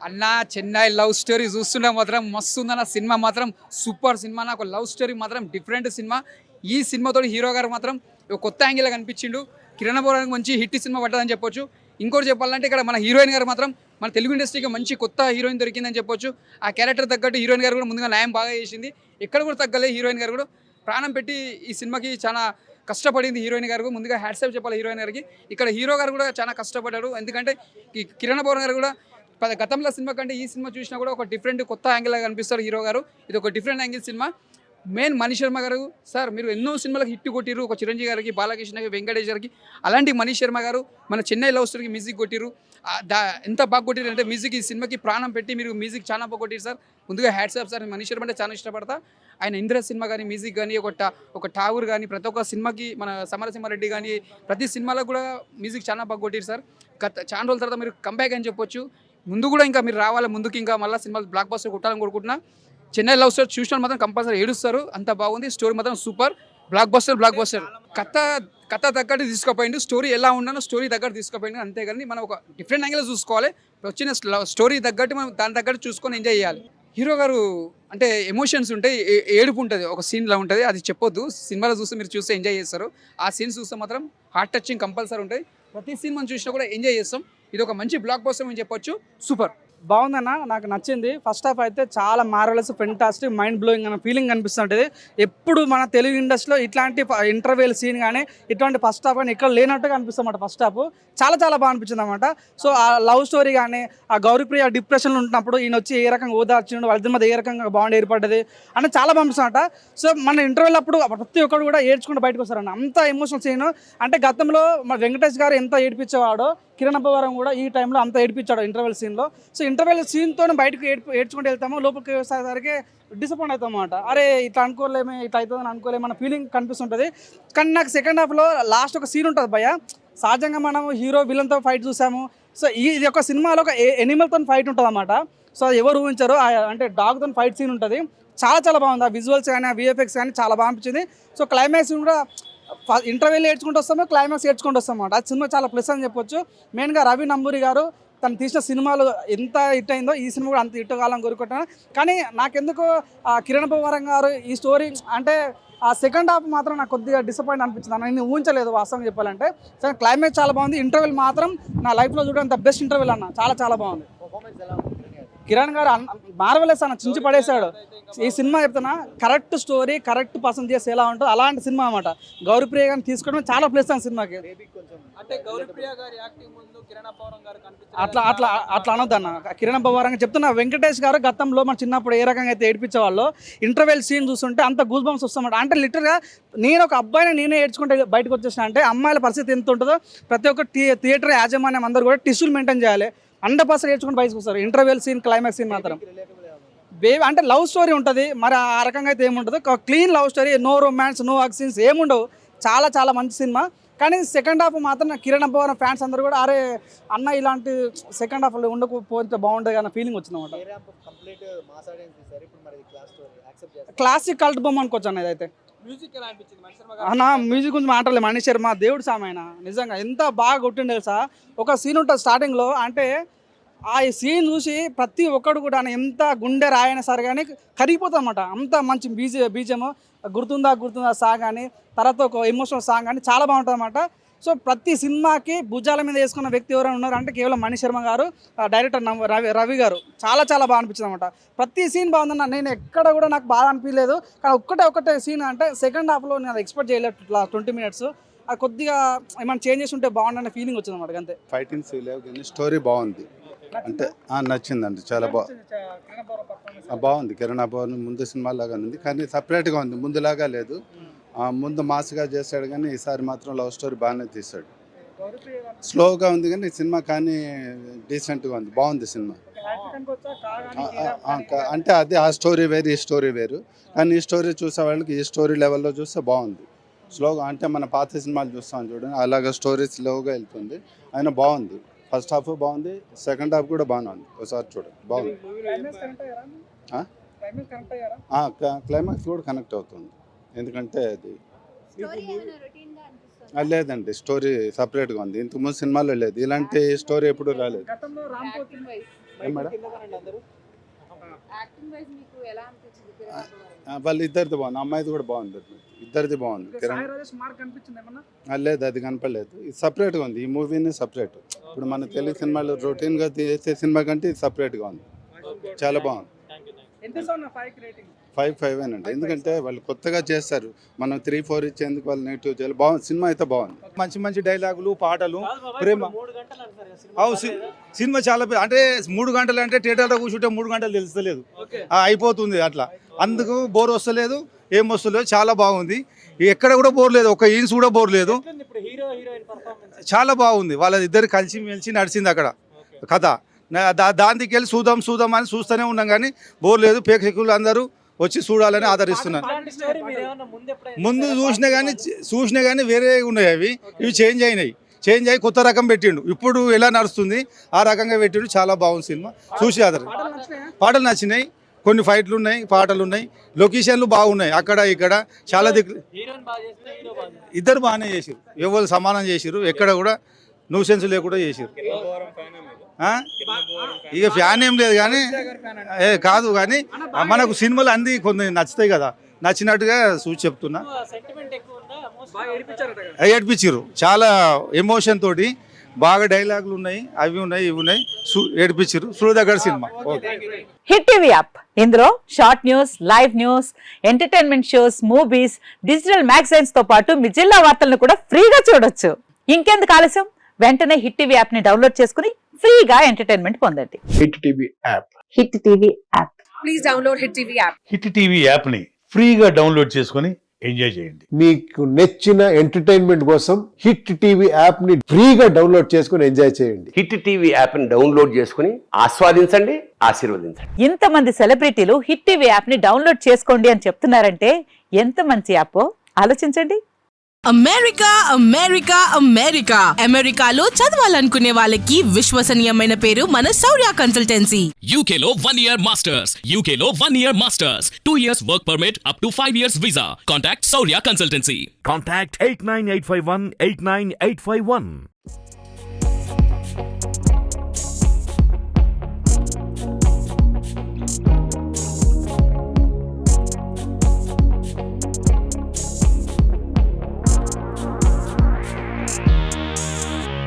అన్న Chennai love story చూస్తుంటే మాత్రం మస్తు ఉందన్న సినిమా మాత్రం సూపర్ సినిమా. నాకు లవ్ స్టోరీ మాత్రం డిఫరెంట్ సినిమా. ఈ సినిమాతో హీరో గారు మాత్రం ఒక కొత్త యాంగిల్ కనిపించిండు. కిరణ్ బోరానికి మంచి హిట్ సినిమా పడ్డదని చెప్పొచ్చు. ఇంకోటి చెప్పాలంటే ఇక్కడ మన హీరోయిన్ గారు మాత్రం మన తెలుగు ఇండస్ట్రీకి మంచి కొత్త హీరోయిన్ దొరికిందని చెప్పొచ్చు. ఆ క్యారెక్టర్ తగ్గట్టు హీరోయిన్ గారు కూడా ముందుగా న్యాయం బాగా చేసింది. ఎక్కడ కూడా తగ్గలే. హీరోయిన్ గారు కూడా ప్రాణం పెట్టి ఈ సినిమాకి చాలా కష్టపడింది. హీరోయిన్ గారు ముందుగా హ్యాట్సాప్ చెప్పాలి హీరోయిన్ గారికి. ఇక్కడ హీరో గారు కూడా చాలా కష్టపడ్డారు. ఎందుకంటే ఈ కిరణ్ బోరన్ గారు కూడా గతంలో సినిమా కంటే ఈ సినిమా చూసినా కూడా ఒక డిఫరెంట్ కొత్త యాంగిల్గా కనిపిస్తారు హీరో గారు. ఇది ఒక different angle cinema. Main Manish Sharma గారు సార్ మీరు ఎన్నో సినిమాలకు హిట్ కొట్టిరు. ఒక చిరంజీవి గారికి, బాలకృష్ణకి, వెంకటేష్ గారికి. అలాంటి మనీష్ శర్మ గారు మన చెన్నై లవ్ స్టోరీకి మ్యూజిక్ కొట్టిరు. ఎంత బాగా కొట్టిరు అంటే మ్యూజిక్ ఈ సినిమాకి ప్రాణం పెట్టి మీరు మ్యూజిక్ చాలా బాగా కొట్టిరు సార్. ముందుగా హ్యాట్సాప్ సార్. మనీష్ శర్మ అంటే చాలా ఇష్టపడతా. ఆయన ఇంద్ర సినిమా కానీ మ్యూజిక్ కానీ ఒక ఠాగూర్ కానీ ప్రతి ఒక్క సినిమాకి మన సమరసింహారెడ్డి కానీ ప్రతి సినిమాలో కూడా మ్యూజిక్ చాలా బాగా కొట్టిరు సార్. చాలా రోజుల తర్వాత మీరు కంబ్యాక్ అని చెప్పొచ్చు. ముందు కూడా ఇంకా మీరు రావాలి ముందుకు, ఇంకా మళ్ళీ సినిమాలు బ్లాక్ బస్టర్ కొట్టాలని కోరుకుంటున్నా. చెన్నై లవ్ స్టోరీ చూసిన మాత్రం కంపల్సరీ ఏడుస్తారు. అంత బాగుంది. స్టోరీ మాత్రం సూపర్. Block buster. కథ తగ్గట్టు తీసుకుపోయింది. స్టోరీ ఎలా ఉన్నానో స్టోరీ తగ్గట్టు తీసుకుపోయింది. అంతేగాని మనం ఒక డిఫరెంట్ యాంగిల్ చూసుకోవాలి. వచ్చిన స్టోరీ తగ్గట్టు మనం దాని తగ్గట్టు చూసుకొని ఎంజాయ్ చేయాలి. హీరో గారు అంటే ఎమోషన్స్ ఉంటాయి, ఏడుపు ఉంటుంది, ఒక సీన్లో ఉంటుంది. అది చెప్పొద్దు. సినిమాలో చూస్తే మీరు చూస్తే ఎంజాయ్ చేస్తారు. ఆ సీన్స్ చూస్తే మాత్రం హార్ట్ టచింగ్ కంపల్సరీ ఉంటుంది. ప్రతి సీన్ మనం చూసినా కూడా ఎంజాయ్ చేస్తాం. ఇది ఒక మంచి బ్లాక్ బస్టర్ అని చెప్పొచ్చు. సూపర్ బాగుందన్న, నాకు నచ్చింది. ఫస్ట్ హాఫ్ అయితే చాలా మార్వెలస్, ఫెంటాస్టిక్, మైండ్ బ్లోయింగ్ అన్న ఫీలింగ్ అనిపిస్తుంటుంది. ఎప్పుడు మన తెలుగు ఇండస్ట్రీలో ఇట్లాంటి ఇంటర్వెల్ సీన్ కానీ ఇట్లాంటి ఫస్ట్ హాఫ్ కానీ ఇక్కడ లేనట్టుగా అనిపిస్తుంది. ఫస్ట్ హాఫ్ చాలా చాలా బాగా అనిపించింది అనమాట. సో ఆ లవ్ స్టోరీ కానీ ఆ గౌరీప్రియ డిప్రెషన్లో ఉంటున్నప్పుడు ఈయన వచ్చి ఏ రకంగా ఓదార్చిండు, వాళ్ళిద్దరి మధ్య ఏ రకంగా బాండ్ ఏర్పడ్డది అని చాలా పంపిస్తుందట. సో మన ఇంటర్వెల్ అప్పుడు ప్రతి ఒక్కరు కూడా ఏడ్చుకుంటూ బయటకు వస్తారన్న. అంత ఎమోషనల్ సీన్. అంటే గతంలో మన వెంకటేష్ గారు ఎంత ఏడిపించేవాడో కిరణ్ అబ్బవరం కూడా ఈ టైంలో అంత ఏడిపించాడు ఇంటర్వెల్ సీన్లో. సో ఇంటర్వెల్ సీన్తో బయటకు ఏడ్చుకుంటూ వెళ్తాము, లోపలికి వచ్చేసరికి డిసప్పాయింట్ అవుతాం అన్నమాట. అరే ఇట్లా అనుకోలేమే, ఇట్లా అవుతుందని అనుకోలేమన్న ఫీలింగ్ కనిపిస్తుంటుంది. కానీ నాకు సెకండ్ హాఫ్లో లాస్ట్ ఒక సీన్ ఉంటుంది భయ్య. సహజంగా మనం హీరో విలన్తో ఫైట్ చూసాము. సో ఇది ఒక సినిమాలో ఒక ఎనిమల్తో ఫైట్ ఉంటుంది అన్నమాట. సో అది ఎవరు ఊహించారు, అంటే డాగ్తో ఫైట్ సీన్ ఉంటుంది. చాలా చాలా బాగుంది. ఆ విజువల్స్ కానీ ఆ విఎఫ్ఎక్స్ కానీ చాలా బాగా అనిపించింది. సో క్లైమాక్స్ కూడా ఇంటర్వెల్ ఏడ్చుకుంటూ వస్తాము, క్లైమాక్స్ ఏడ్చుకుంటూ వస్తాం అన్నమాట. ఆ సినిమా చాలా ప్లస్ అని చెప్పొచ్చు. మెయిన్గా రవి నంబూరి గారు తను తీసిన సినిమాలు ఎంత హిట్ అయిందో ఈ సినిమా కూడా అంత హిట్ కావాలని కోరుకుంటున్నాను. కానీ నాకెందుకు కిరణ్ బొవరం గారు ఈ స్టోరీ అంటే ఆ సెకండ్ హాఫ్ మాత్రం నాకు కొద్దిగా డిసప్పాయింట్ అనిపించింది. నేను ఊహించలేదు వాస్తవంగా చెప్పాలంటే. సో క్లైమాక్స్ చాలా బాగుంది. ఇంటర్వెల్ మాత్రం నా లైఫ్లో చూడడం ద బెస్ట్ ఇంటర్వెల్ అన్న. చాలా చాలా బాగుంది. కిరణ్ గారు మార్వెలెస్ అన్న, చించి పడేశాడు. ఈ సినిమా చెప్తున్నా, కరెక్ట్ స్టోరీ కరెక్ట్ పర్సన్ చేస్తే ఎలా ఉంటుందో అలాంటి సినిమా అన్నమాట. గౌరీప్రియ గారిని తీసుకోవడం చాలా ప్లస్ ఆ సినిమాకి. అట్లా అట్లా అట్లా అనొద్దన్న. కిరణ్ అబ్బవరం చెప్తున్నా, వెంకటేష్ గారు గతంలో మన చిన్నప్పుడు ఏ రకంగా అయితే ఏడిపించేవాళ్ళు, ఇంటర్వెల్ సీన్ చూస్తుంటే అంత గూస్ బంప్స్ వస్తామన్నమాట. అంటే లిటరల్గా నేను ఒక అబ్బాయిని నేనే ఏడ్చుకుంటే బయటకు వచ్చేసిన అంటే అమ్మాయిల పరిస్థితి ఎంత ఉంటుందో ప్రతి ఒక్క థియేటర్ యాజమాన్యం అందరూ కూడా టిష్యూలు మెయింటైన్ చేయాలి. 100% ఏడ్చుకుంటూ బయటకు వస్తారు. ఇంటర్వెల్ సీన్, క్లైమాక్స్ సీన్ మాత్రం అంటే లవ్ స్టోరీ ఉంటుంది. మరి ఆ రకంగా అయితే ఏముంటుంది, clean love story, no romance, no hug scenes ఏముండవు. చాలా చాలా మంచి సినిమా. కానీ సెకండ్ హాఫ్ మాత్రం కిరణ్ అబ్బవరం ఫ్యాన్స్ అందరూ కూడా అరే అన్న ఇలాంటి సెకండ్ హాఫ్లో ఉండకపోతే బాగుంటుంది అన్న ఫీలింగ్ వచ్చిందన్నమాట. క్లాసిక్ కల్ట్ బొమ్మ అనుకోవచ్చు అన్న ఇదైతే. అన్న మ్యూజిక్ గురించి మాట్లాడలేదు. మనీష్ శర్మ దేవుడు సామైన నిజంగా ఎంత బాగా కొట్టిండు తెలుసా. ఒక సీన్ ఉంటుంది స్టార్టింగ్లో, అంటే ఆ సీన్ చూసి ప్రతి ఒక్కడు కూడా ఎంత గుండె రాయన సరే కానీ కరిగిపోతుంది అన్నమాట. అంత మంచి బీజిఎం గుర్తుందా సాంగ్ కానీ, తర్వాత ఒక ఎమోషనల్ సాంగ్ కానీ చాలా బాగుంటుంది అన్నమాట. సో ప్రతి సినిమాకి భుజాల మీద వేసుకున్న వ్యక్తి ఎవరైనా ఉన్నారు అంటే కేవలం మనీష్ శర్మ గారు, డైరెక్టర్ రవి గారు. చాలా చాలా బాగా అనిపించింది అనమాట. ప్రతి సీన్ బాగుందన్న. నేను ఎక్కడ కూడా నాకు బాగా అనిపించలేదు. కానీ ఒక్కటే సీన్ అంటే సెకండ్ హాఫ్లో నేను ఎక్స్పెక్ట్ చేయలేదు. 20 minutes అది కొద్దిగా ఏమైనా చేంజెస్ ఉంటే బాగుండన్న ఫీలింగ్ వచ్చింది అనమాట. అంతే. ఫైటింగ్స్ లేవు కానీ స్టోరీ బాగుంది. అంటే నచ్చిందండి, చాలా బాగుంది. కిరణ్ అబ్బవరం ముందు సినిమా లాగా ఉంది, కానీ సపరేట్గా ఉంది. ముందులాగా లేదు. ముందు మాస్గా చేశాడు, కానీ ఈసారి మాత్రం లవ్ స్టోరీ బాగానే తీశాడు. స్లోగా ఉంది కానీ సినిమా కానీ డీసెంట్గా ఉంది, బాగుంది సినిమా. అంటే అదే ఆ స్టోరీ వేరు, ఈ స్టోరీ వేరు. కానీ ఈ స్టోరీ చూసే వాళ్ళకి ఈ స్టోరీ లెవెల్లో చూస్తే బాగుంది. స్లోగా అంటే మన పాత సినిమాలు చూస్తాం చూడండి, అలాగే స్టోరీ స్లోగా వెళ్తుంది. అయినా బాగుంది. ఫస్ట్ హాఫ్ బాగుంది, సెకండ్ హాఫ్ కూడా బాగానే ఉంది. ఒకసారి చూడండి, బాగుంది. క్లైమాక్స్ కూడా కనెక్ట్ అవుతుంది. ఎందుకంటే అది లేదండి, స్టోరీ సపరేట్గా ఉంది. ఇంతకుముందు సినిమాలో లేదు, ఇలాంటి స్టోరీ ఎప్పుడు రాలేదు. ఏం మేడం యాక్టింగ్ వైజ్ మీకు ఎలా అనిపించింది కిరణ్ అబ్బవరం? వాళ్ళు ఇద్దరిది బాగుంది, అమ్మాయిది కూడా బాగుంది, ఇద్దరిది బాగుంది. కిరణ్ సాయి రాజేష్ మార్క్ కనిపించింది ఏమన్నా? లేదు, అది కనపడలేదు. ఇది సపరేట్గా ఉంది, ఈ మూవీని సపరేట్. ఇప్పుడు మన తెలుగు సినిమాలు రొటీన్గా తీసే సినిమా కంటే ఇది సపరేట్గా ఉంది, చాలా బాగుంది. ఎంత ఇస్తావు 5 రేటింగ్? 5 అండి, ఎందుకంటే వాళ్ళు కొత్తగా చేస్తారు, మనం 3-4 ఇచ్చేందుకు వాళ్ళు నెగిటివ్ చేయాలి. బాగుంది, సినిమా అయితే బాగుంది. మంచి మంచి డైలాగులు, పాటలు, ప్రేమ. సినిమా చాలా అంటే 3 గంటలు అంటే థియేటర్లో కూర్చుంటే 3 గంటలు తెలుస్తలేదు, అయిపోతుంది అట్లా. అందుకు బోర్ వస్తలేదు, ఏం వస్తలేదు, చాలా బాగుంది. ఎక్కడ కూడా బోర్ లేదు, ఒక ఈన్స్ కూడా బోర్ లేదు, చాలా బాగుంది. వాళ్ళ ఇద్దరు కలిసి మెలిసి నడిచింది అక్కడ కథ. దానికి వెళ్ళి చూద్దాం అని చూస్తూనే ఉన్నాం కానీ బోర్ లేదు. ప్రేక్షకులు అందరూ వచ్చి చూడాలని ఆదరిస్తున్నాను. ముందు చూసినా కానీ వేరే ఉన్నాయి, ఇవి చేంజ్ అయ్యి కొత్త రకం పెట్టిండు. ఇప్పుడు ఎలా నడుస్తుంది ఆ రకంగా పెట్టిండు, చాలా బాగుంది సినిమా, చూసి ఆదరి. పాటలు నచ్చినాయి, కొన్ని ఫైట్లు ఉన్నాయి, పాటలు ఉన్నాయి, లొకేషన్లు బాగున్నాయి, అక్కడ ఇక్కడ చాలా ఇద్దరు బాగానే చేసారు, ఎవరు సమానం చేసారు, ఎక్కడ కూడా న్యూసెన్స్ లేకుండా చేసారు. ఇక ఫ్యాన్ ఏం లేదు కానీ కాదు, కానీ మనకు సినిమాలు అన్ని కొన్ని నచ్చుతాయి కదా, నచ్చినట్టుగా చూసి చెప్తున్నా. ఏడిపించారు, చాలా ఎమోషన్ తోటి, బాగా డైలాగులు ఉన్నాయి, అవి ఉన్నాయి, ఇవి ఉన్నాయి, ఏడిపించారు. చూడదగ్గర సినిమా. హిట్ టీవీ యాప్, ఇందులో short news, live news, entertainment shows, movies, digital magazines తో పాటు మీ జిల్లా వార్తలను కూడా ఫ్రీగా చూడొచ్చు. ఇంకెందుకు ఆలస్యం, వెంటనే హిట్ టీవీ యాప్ ని డౌన్లోడ్ చేసుకుని ఫ్రీగా ఎంటర్టైన్మెంట్ పొందండి. Hit TV app. Hit TV app. Please download hit TV app. Hit TV యాప్ని ఫ్రీగా డౌన్లోడ్ చేసుకొని ఎంజాయ్ చేయండి. మీకు నచ్చిన ఎంటర్టైన్మెంట్ కోసం హిట్ టీవీ యాప్ ని ఫ్రీగా డౌన్లోడ్ చేసుకుని ఎంజాయ్ చేయండి. హిట్ టీవీ యాప్ ని డౌన్లోడ్ చేసుకుని ఆస్వాదించండి, ఆశీర్వదించండి. ఇంతమంది సెలబ్రిటీలు హిట్ టీవీ యాప్ ని డౌన్లోడ్ చేసుకోండి అని చెప్తున్నారంటే ఎంత మంచి యాప్ ఆలోచించండి. అమెరికా అమెరికా అమెరికా అమెరికాలో చదవాలనుకునే వాళ్ళకి విశ్వసనీయమైన పేరు మన శౌర్య కన్సల్టెన్సీ. UK లో 1 year masters, UK లో 1 year masters, 2 years work permit up to 5 years visa. Contact Saurya Consultancy. Contact 89851 89851.